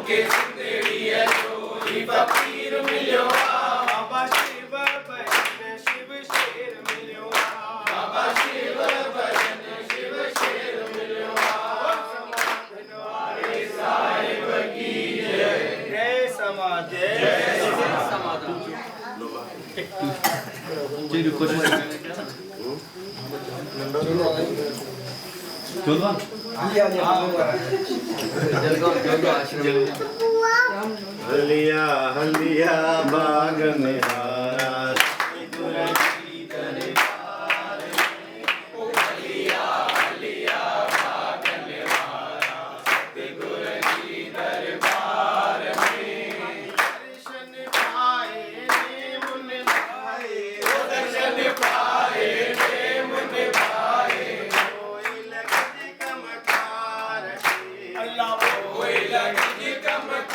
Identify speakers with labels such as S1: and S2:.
S1: के सिंधड़ी चोरी फकीर मिलियो बाबा शिव भजन शिव शेर मिलियो बाबा शिव भजन शिव शेर मिलियो समाधन वाले साहिब की जय जय समाधि जय समाधि हलिया हलिया बाग में हारा हलिया हलिया बाग में हारा सतगुर जी दरबार में दर्शन पाए ने मुन भाए दर्शन पाए ने मुन भाए कोई लग कमकार अल्लाह कोई लग कमकार